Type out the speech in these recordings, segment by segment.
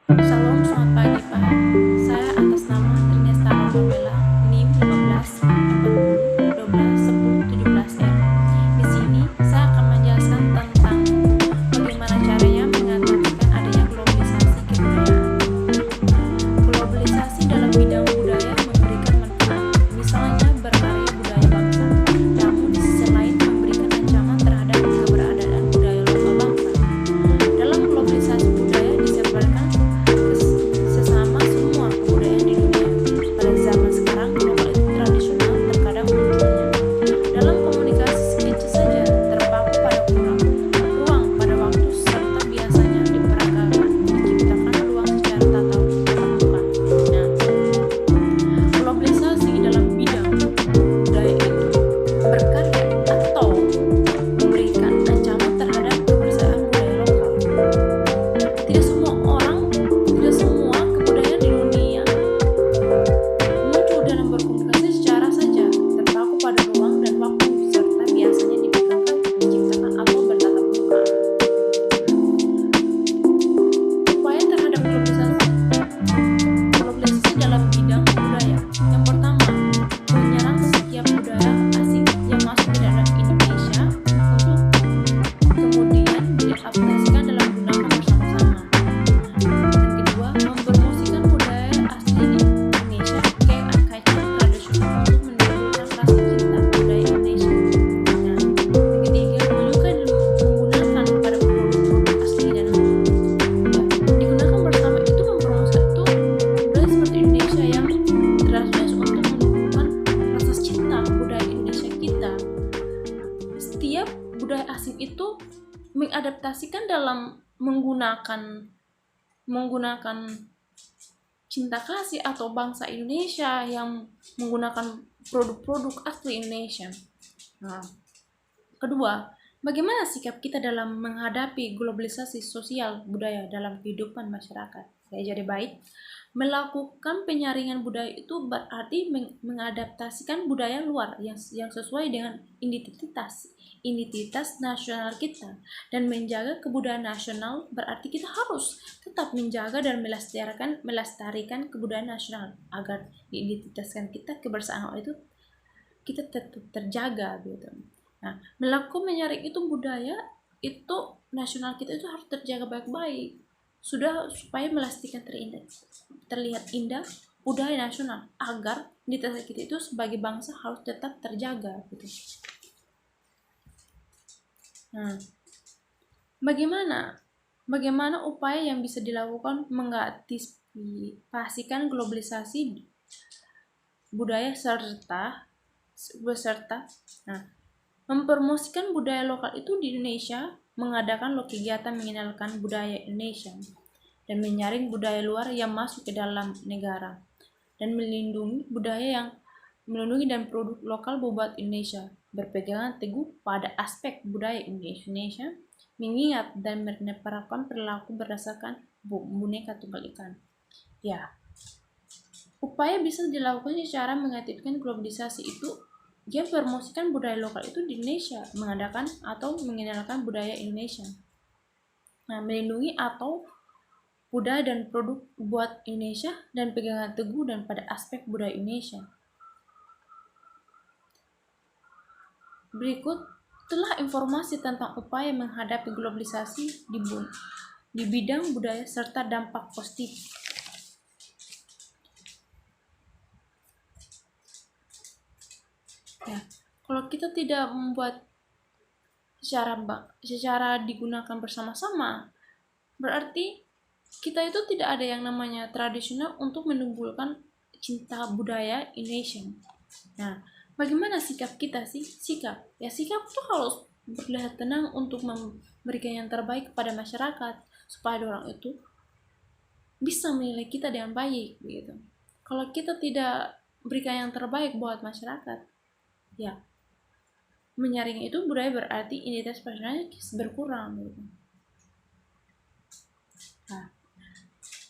Shalom, selamat pagi Pak. Saya atas nama Trinesta Romabella, NIM 1540 12 10 17R. Di sini saya akan menjelaskan tentang bagaimana caranya mengatasikan adanya globalisasi kebudayaan. Globalisasi dalam bidang budaya memberikan manfaat, misalnya berkarya budaya bangsa, namun di sisi lain memberikan ancaman terhadap keberadaan budaya lokal bangsa. Dalam globalisasi budaya disebarkan sesama semua kebudayaan di dunia. Pada zaman sekarang, lokal itu tradisional terkadang munculnya dalam komunikasi sekecil saja, terpaku pada ruang pada waktu, serta biasanya diperagakan menciptakan ruang secara tatap muka. Nah, globalisasi dalam bidang budaya itu berkarya atau memberikan ancaman terhadap keberadaan budaya lokal. Tidak semua orang, tidak semua kebudayaan di dunia muncul dalam berkomunikasi secara saja, terpaku pada ruang dan waktu, serta biasanya dipegangkan, diciptakan atau bertatap muka. Upaya terhadap globalisasi dalam bidang budaya. Yang pertama, menyerang setiap budaya asing yang masuk ke dalam Indonesia untuk kemudian diadaptasikan dalam gunakan bersama-sama. Dan kedua, mempromosikan budaya asli di Indonesia kayak tradisional untuk menimbulkan rasa cinta budaya Indonesia. Nah, yang ketiga, menyukai dan menggunakan pada produk-produk asli dan digunakan bersama itu mempromosikan itu budaya seperti Indonesia yang tradisional untuk menumbuhkan rasa cinta budaya Indonesia kita. Setiap budaya asing itu mengadaptasikan dalam menggunakan cinta kasih atau bangsa Indonesia yang menggunakan produk-produk asli Indonesia. Nah, kedua, bagaimana sikap kita dalam menghadapi globalisasi sosial budaya dalam kehidupan masyarakat? Ya, jadi baik, melakukan penyaringan budaya itu berarti mengadaptasikan budaya luar yang sesuai dengan identitas nasional kita, dan menjaga kebudayaan nasional berarti kita harus tetap menjaga dan melestarikan kebudayaan nasional agar diidentitaskan kita kebersamaan itu kita tetap terjaga gitu. Nah, melakukan menyaring itu budaya itu nasional kita itu harus terjaga baik-baik, sudah supaya melestarikan terlihat indah budaya nasional agar identitas kita itu sebagai bangsa harus tetap terjaga gitu. Nah, bagaimana upaya yang bisa dilakukan mengantisipasikan globalisasi budaya beserta mempromosikan budaya lokal itu di Indonesia, mengadakan kegiatan mengenalkan budaya Indonesia dan menyaring budaya luar yang masuk ke dalam negara, dan melindungi dan produk lokal buat Indonesia, berpegangan teguh pada aspek budaya Indonesia, mengingat dan menerapkan perilaku berdasarkan Bhinneka Tunggal Ika. Ya, upaya bisa dilakukan secara mengaktifkan globalisasi itu, dia promosikan budaya lokal itu di Indonesia, mengadakan atau mengenalkan budaya Indonesia. Nah, melindungi atau budaya dan produk buat Indonesia dan pegangan teguh dan pada aspek budaya Indonesia. Berikut telah informasi tentang upaya menghadapi globalisasi di bidang budaya serta dampak positif. Ya, kalau kita tidak membuat secara digunakan bersama-sama, berarti kita itu tidak ada yang namanya tradisional untuk menumbuhkan cinta budaya Indonesia. Nah, bagaimana sikap kita sih? Sikap itu harus berlihat tenang untuk memberikan yang terbaik kepada masyarakat, supaya orang itu bisa menilai kita dengan baik gitu. Kalau kita tidak berikan yang terbaik buat masyarakat, ya menyaring itu budaya berarti identitas nasionalnya berkurang gitu. Nah,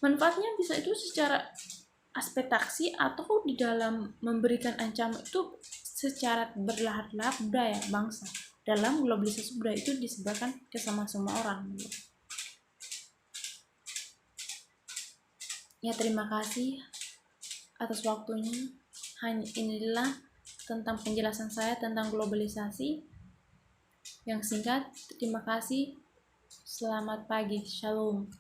manfaatnya bisa itu secara aspek taksi atau di dalam memberikan ancaman itu secara berlahap-lahap budaya bangsa. Dalam globalisasi budaya itu disebarkan ke semua orang gitu. Ya, terima kasih atas waktunya. Hanya inilah tentang penjelasan saya tentang globalisasi yang singkat. Terima kasih. Selamat pagi. Shalom.